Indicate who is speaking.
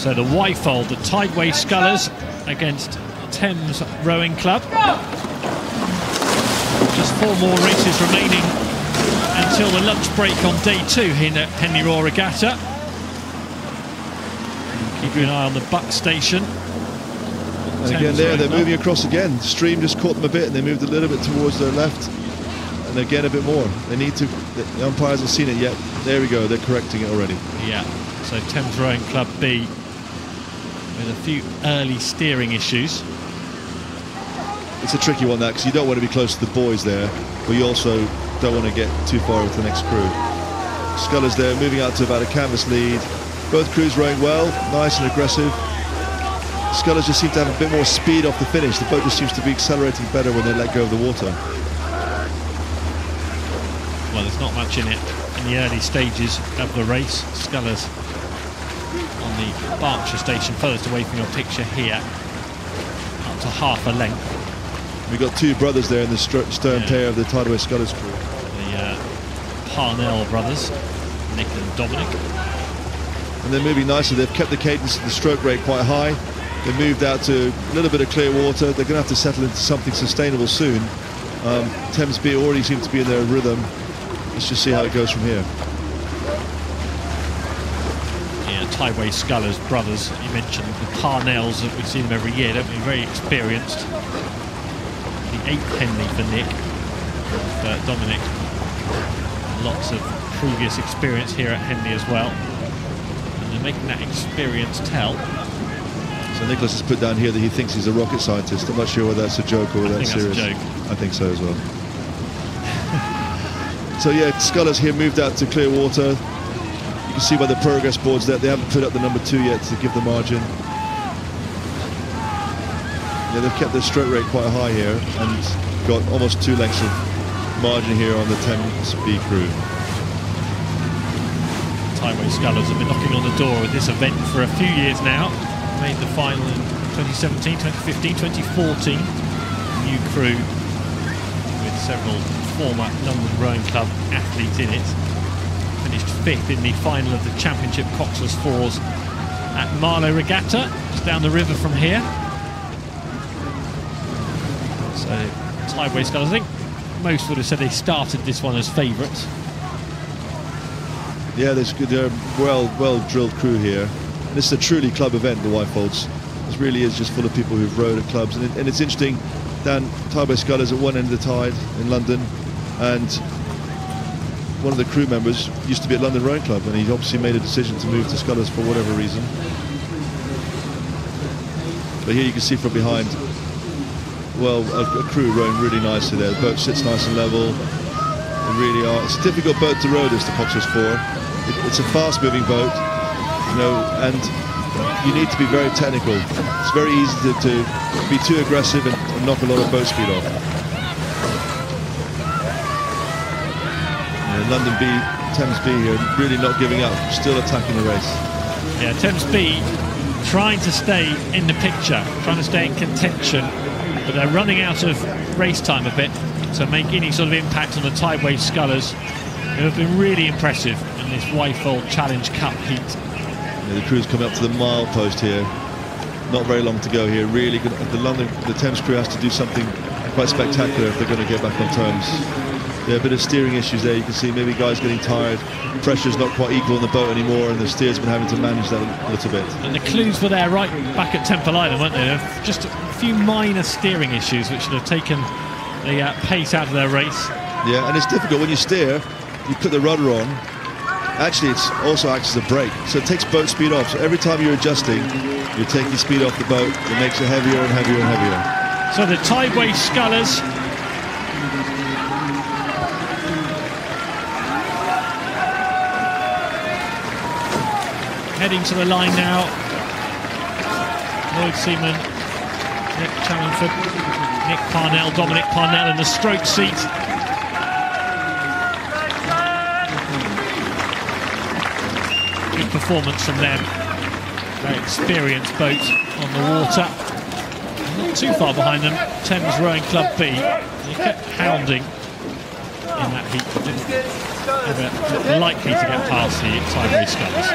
Speaker 1: So the Wyfold, the Tideway Scullers against Thames Rowing Club. Just 4 more races remaining until the lunch break on day 2 in at Henley Royal Regatta. Keep an eye on the buck station.
Speaker 2: And again they're moving across again. The stream just caught them a bit and they moved a little bit towards their left. And again a bit more. They need to, the umpires haven't seen it yet. There we go, they're correcting it already.
Speaker 1: Yeah, so Thames Rowing Club B with a few early steering issues.
Speaker 2: It's a tricky one, that, because you don't want to be close to the boys there, but you also don't want to get too far with the next crew. Scullers there, moving out to about a canvas lead. Both crews rowing well, nice and aggressive. Scullers just seem to have a bit more speed off the finish. The boat just seems to be accelerating better when they let go of the water.
Speaker 1: Well, there's not much in it in the early stages of the race. Scullers on the Berkshire station, furthest away from your picture here, up to half a length.
Speaker 2: We've got 2 brothers there in the stern pair of the Tideway Scullers crew.
Speaker 1: The Parnell brothers, Nick and Dominic.
Speaker 2: And they're moving nicely. They've kept the cadence of the stroke rate quite high. They've moved out to a little bit of clear water. They're going to have to settle into something sustainable soon. Thames B already seem to be in their rhythm. Let's just see how it goes from here.
Speaker 1: Yeah, Tideway Scullers brothers, you mentioned the Parnells, that we see them every year, don't we? Very experienced. The 8th Henley for Nick, Dominic. Lots of previous experience here at Henley as well, and they're making that experience tell.
Speaker 2: So Nicholas has put down here that he thinks he's a rocket scientist. I'm not sure whether that's a joke or whether that's serious.
Speaker 1: That's a joke.
Speaker 2: I think so as well. So yeah, Scullers here moved out to clear water. You can see by the progress boards that they haven't put up the number 2 yet to give the margin. Yeah, they've kept their stroke rate quite high here and got almost 2 lengths of margin here on the Thames B crew.
Speaker 1: Tideway Scullers have been knocking on the door with this event for a few years now. Made the final in 2017, 2015, 2014. New crew with several former London Rowing Club athletes in it. Finished 5th in the final of the Championship Coxless Fours at Marlow Regatta, just down the river from here. So Tideway Scullers, I think most would have said they started this one as favourites.
Speaker 2: Yeah, they're well drilled crew here. And this is a truly club event, the Wyfolds. This really is just full of people who've rowed at clubs. And it's interesting, down Tideway Scullers at one end of the tide in London, and one of the crew members used to be at London Rowing Club, and he obviously made a decision to move to Scullers for whatever reason. But here you can see from behind, well, a crew rowing really nicely there. The boat sits nice and level. They really are. It's a difficult boat to row, this, the Coxless 4. It's a fast-moving boat, you know, and you need to be very technical. It's very easy to be too aggressive and knock a lot of boat speed off. Yeah, London B, Thames B here, really not giving up, still attacking the race.
Speaker 1: Yeah, Thames B trying to stay in the picture, trying to stay in contention, but they're running out of race time a bit to make any sort of impact on the Tideway Scullers, who have been really impressive in this Wyfold Challenge Cup heat.
Speaker 2: Yeah, the crew's coming up to the mile post here. Not very long to go here. Really good. The Thames crew has to do something quite spectacular if they're going to get back on terms. Yeah, a bit of steering issues there. You can see maybe guys getting tired. Pressure's not quite equal on the boat anymore, and the steer's been having to manage that a little bit.
Speaker 1: And the clues were there right back at Temple Island, weren't they? Just a few minor steering issues which should have taken the pace out of their race.
Speaker 2: Yeah, and it's difficult when you steer. You put the rudder on. Actually, it also acts as a brake, so it takes boat speed off. So every time you're adjusting, you're taking speed off the boat. It makes it heavier and heavier and heavier.
Speaker 1: So the Tideway Scullers heading to the line now. Lloyd Seaman, Nick Challengford, Nick Parnell, Dominic Parnell in the stroke seat. Good performance from them. Very experienced boat on the water. Not too far behind them, Thames Rowing Club B. They kept hounding in that heat, but didn't ever look likely to get past the Tideway Scullers.